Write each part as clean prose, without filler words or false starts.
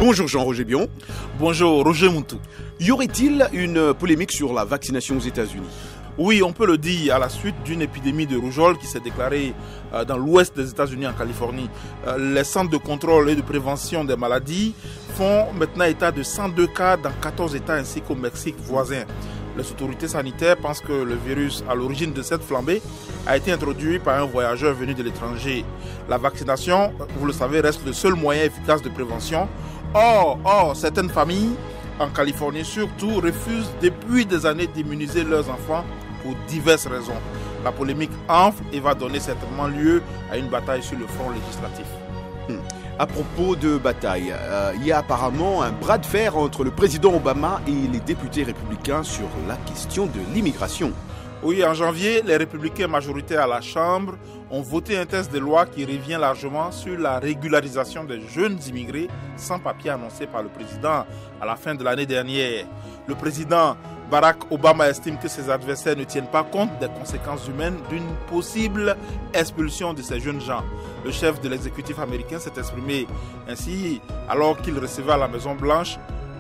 Bonjour Jean-Roger Bion. Bonjour Roger Moutou. Y aurait-il une polémique sur la vaccination aux États-Unis? Oui, on peut le dire, à la suite d'une épidémie de rougeole qui s'est déclarée dans l'ouest des États-Unis, en Californie. Les centres de contrôle et de prévention des maladies font maintenant état de 102 cas dans 14 États ainsi qu'au Mexique voisin. Les autorités sanitaires pensent que le virus à l'origine de cette flambée a été introduit par un voyageur venu de l'étranger. La vaccination, vous le savez, reste le seul moyen efficace de prévention. Or, certaines familles, en Californie surtout, refusent depuis des années d'immuniser leurs enfants pour diverses raisons. La polémique enfle et va donner certainement lieu à une bataille sur le front législatif. À propos de bataille, il y a apparemment un bras de fer entre le président Obama et les députés républicains sur la question de l'immigration. Oui, en janvier, les républicains majoritaires à la Chambre ont voté un texte de loi qui revient largement sur la régularisation des jeunes immigrés sans papier annoncé par le président à la fin de l'année dernière. Le président Barack Obama estime que ses adversaires ne tiennent pas compte des conséquences humaines d'une possible expulsion de ces jeunes gens. Le chef de l'exécutif américain s'est exprimé ainsi alors qu'il recevait à la Maison-Blanche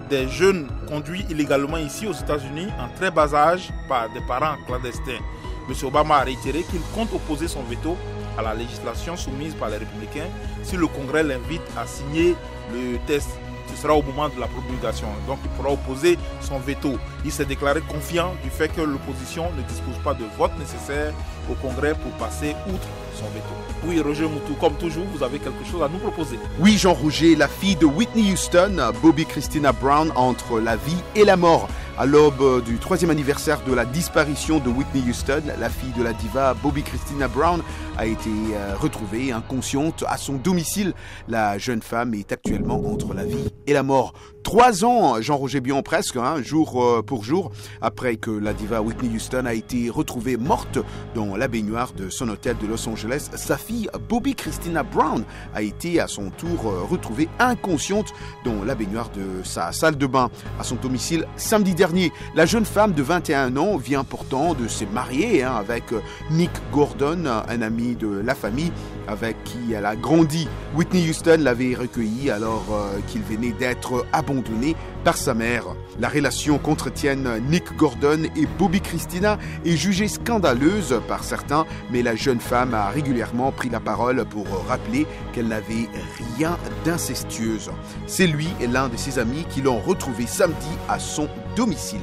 des jeunes conduits illégalement ici aux États-Unis en très bas âge par des parents clandestins. M. Obama a réitéré qu'il compte opposer son veto à la législation soumise par les républicains si le Congrès l'invite à signer le texte. Ce sera au moment de la promulgation, donc il pourra opposer son veto. Il s'est déclaré confiant du fait que l'opposition ne dispose pas de vote nécessaire au Congrès pour passer outre son veto. Oui, Roger Moutou, comme toujours, vous avez quelque chose à nous proposer. Oui, Jean-Roger, la fille de Whitney Houston, Bobbi Kristina Brown, entre la vie et la mort. À l'aube du 3e anniversaire de la disparition de Whitney Houston, la fille de la diva Bobbi Kristina Brown a été retrouvée inconsciente à son domicile. La jeune femme est actuellement entre la vie et la mort. 3 ans, Jean-Roger Bion presque, jour pour jour, après que la diva Whitney Houston a été retrouvée morte dans la baignoire de son hôtel de Los Angeles. Sa fille Bobbi Kristina Brown a été à son tour retrouvée inconsciente dans la baignoire de sa salle de bain à son domicile samedi dernier. La jeune femme de 21 ans vient pourtant de se marier avec Nick Gordon, un ami de la famille avec qui elle a grandi. Whitney Houston l'avait recueilli alors qu'il venait d'être abandonné par sa mère. La relation qu'entretiennent Nick Gordon et Bobbi Kristina est jugée scandaleuse par certains, mais la jeune femme a régulièrement pris la parole pour rappeler qu'elle n'avait rien d'incestueuse. C'est lui et l'un de ses amis qui l'ont retrouvé samedi à son domicile.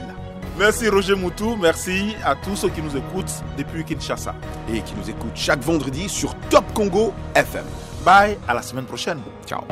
Merci Roger Moutou, merci à tous ceux qui nous écoutent depuis Kinshasa. Et qui nous écoutent chaque vendredi sur Top Congo FM. Bye, à la semaine prochaine. Ciao.